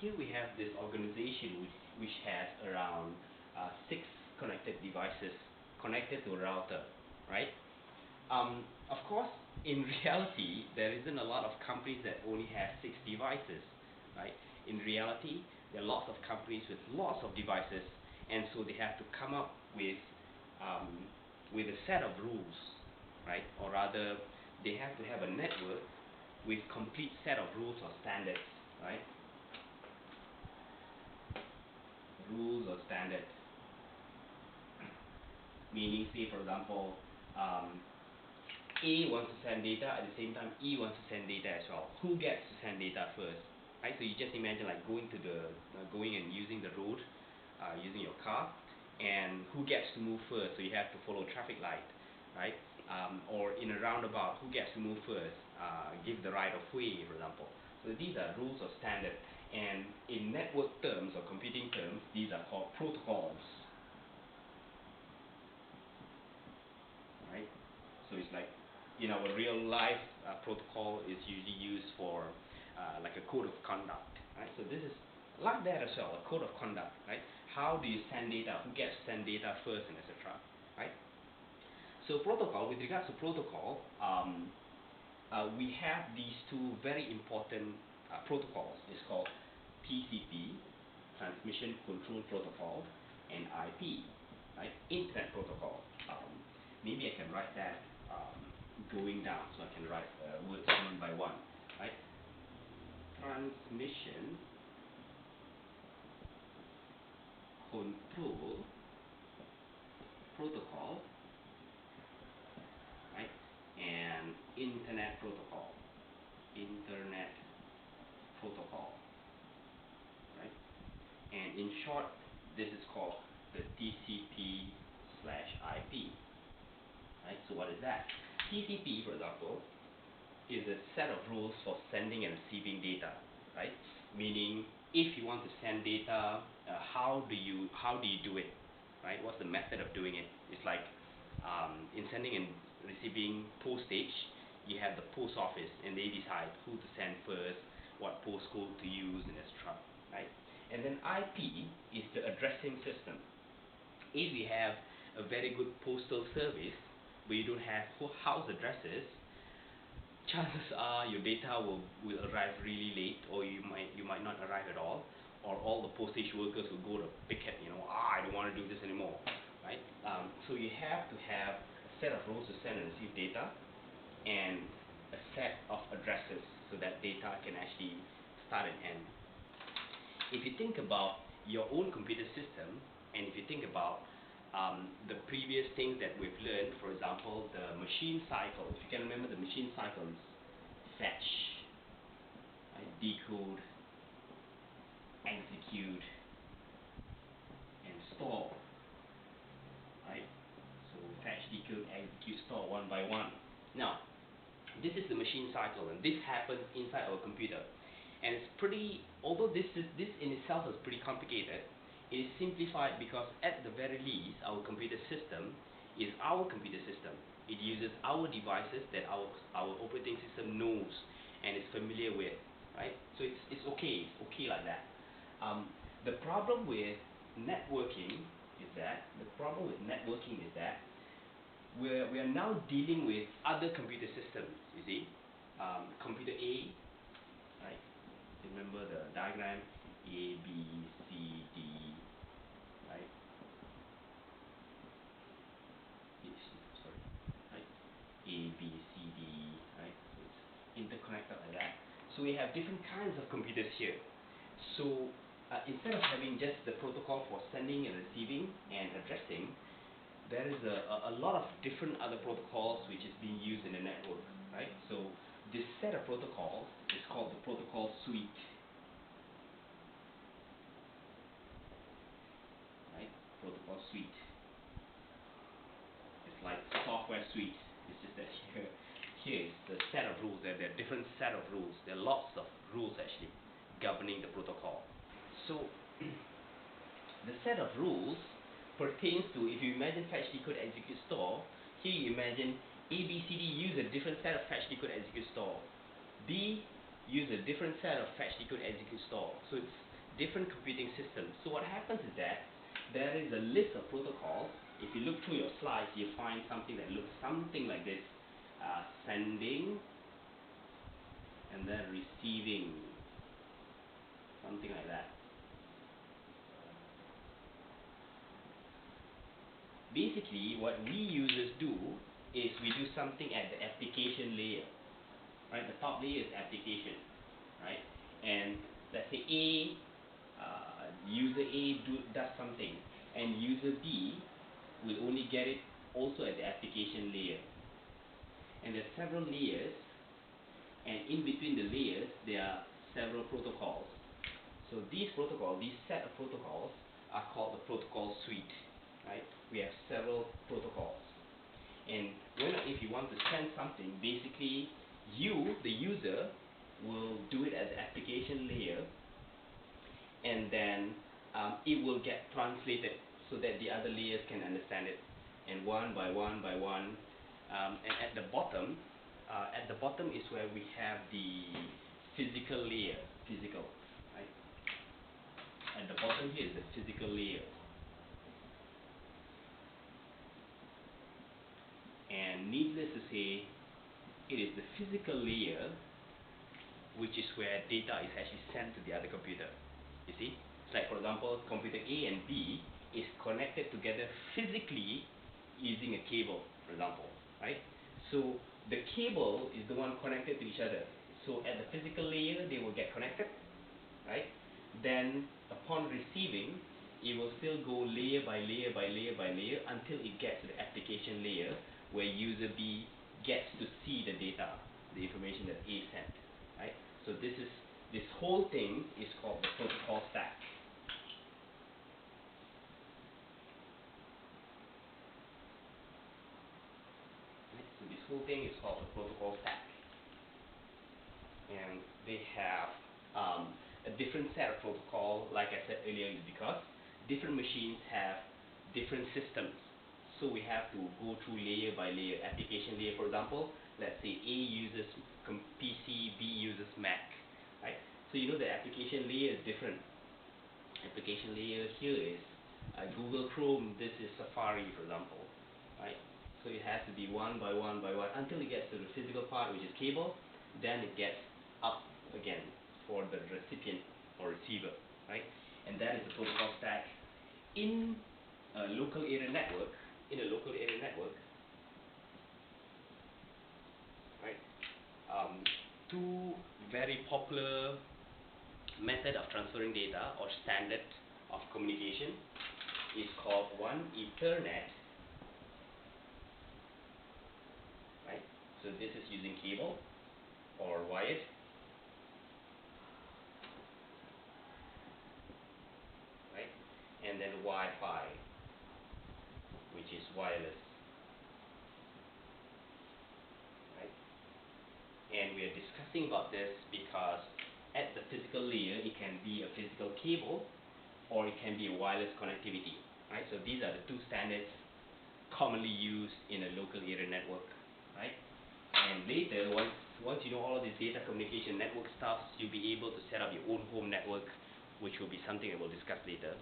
here we have this organization which has around 6 connected devices connected to a router, right? Of course, in reality, there isn't a lot of companies that only have 6 devices, right? In reality, there are lots of companies with lots of devices, and so they have to come up with a set of rules, right? Or rather, they have to have a network with complete set of rules or standards, right? Rules or standards. Meaning, say for example, A wants to send data, at the same time E wants to send data as well. Who gets to send data first? Right? So you just imagine like going and using the road, using your car, and who gets to move first? So you have to follow traffic light, right? Or in a roundabout, who gets to move first? Give the right of way, for example. So these are rules or standards, and in network terms or computing terms, these are called protocols. Right? So it's like in our real life, protocol is usually used for like a code of conduct, right? So this is like that as well, a code of conduct, right? How do you send data? Who gets to send data first, and etc. Right? So protocol, with regards to protocol, we have these two very important protocols. It's called TCP, Transmission Control Protocol, and IP, right? Internet Protocol. Maybe I can write that going down, so I can write words one by one, right? Transmission Control Protocol, right? And Internet Protocol. Internet Protocol, right? And in short, this is called the TCP/IP. Right? So what is that? TCP, for example, is a set of rules for sending and receiving data, right? Meaning, if you want to send data, how do you do it, right? What's the method of doing it? It's like in sending and receiving postage, you have the post office, and they decide who to send first, what postcode to use, and etc. Right? And then IP is the addressing system. If you have a very good postal service, but you don't have house addresses, chances are your data will arrive really late, or you might not arrive at all, or all the postage workers will go to picket, I don't want to do this anymore, right? So you have to have a set of rules to send and receive data, and a set of addresses so that data can actually start and end. If you think about your own computer system, and if you think about the previous things that we've learned, for example, the machine cycle. If you can remember the machine cycles, fetch, right, decode, execute, and store, right? So fetch, decode, execute, store one by one. Now, this is the machine cycle, and this happens inside our computer. And it's pretty, although this in itself is pretty complicated, it is simplified because at the very least, our computer system is our computer system. It uses our devices that our operating system knows and is familiar with, right? So it's okay like that. The problem with networking is that we are now dealing with other computer systems. You see, computer A, right? Remember the diagram, A, B, C, D, right? Right? A, B, C, D, right? So it's interconnected like that. So we have different kinds of computers here. So instead of having just the protocol for sending and receiving and addressing, there is a lot of different other protocols which is being used in the network, right? So this set of protocols is called the protocol suite. Right? Protocol suite. It's like software suite. It's just that here is the set of rules. There are different set of rules. There are lots of rules actually governing the protocol. So the set of rules pertains to, if you imagine fetch, decode, execute, store, here you imagine A, B, C, D use a different set of fetch, decode, execute, store. B use a different set of fetch, decode, execute, store. So different computing systems. So what happens is that there is a list of protocols. If you look through your slides, you find something that looks something like this: sending and then receiving, something like that. Basically, what we users do is we do something at the application layer, right? The top layer is application, right? And let's say user A does something, and user B will only get it also at the application layer. And there are several layers, and in between the layers there are several protocols. So these set of protocols are called the protocol suite, right? We have several protocols. And if you want to send something, basically you, the user, will do it at the application layer, and then it will get translated so that the other layers can understand it. And one by one by one, and at the bottom is where we have the physical layer, right? At the bottom here is the physical layer. And needless to say, it is the physical layer which is where data is actually sent to the other computer. You see? It's like, for example, computer A and B is connected together physically using a cable, for example, right? So the cable is the one connected to each other. So at the physical layer, they will get connected, right? Then upon receiving, it will still go layer by layer by layer by layer until it gets to the application layer, where user B gets to see the data, the information that A sent, right? So this whole thing is called the protocol stack. Right? So this whole thing is called the protocol stack, and they have a different set of protocol. Like I said earlier, is because different machines have different systems. So we have to go through layer by layer. Application layer, for example, let's say A uses PC, B uses Mac, right? So you know the application layer is different. Application layer here is Google Chrome, this is Safari, for example, right? So it has to be one by one by one until it gets to the physical part, which is cable. Then it gets up again for the recipient or receiver, right? And that is the protocol stack. In a local area network, right? Two very popular method of transferring data or standard of communication is called one Ethernet, right? So this is using cable or wired, right? And then Wi-Fi, which is wireless, right? And we are discussing about this because at the physical layer, it can be a physical cable or it can be a wireless connectivity, right? So these are the two standards commonly used in a local area network, right? And later, once you know all of this data communication network stuff, you'll be able to set up your own home network, which will be something that we'll discuss later.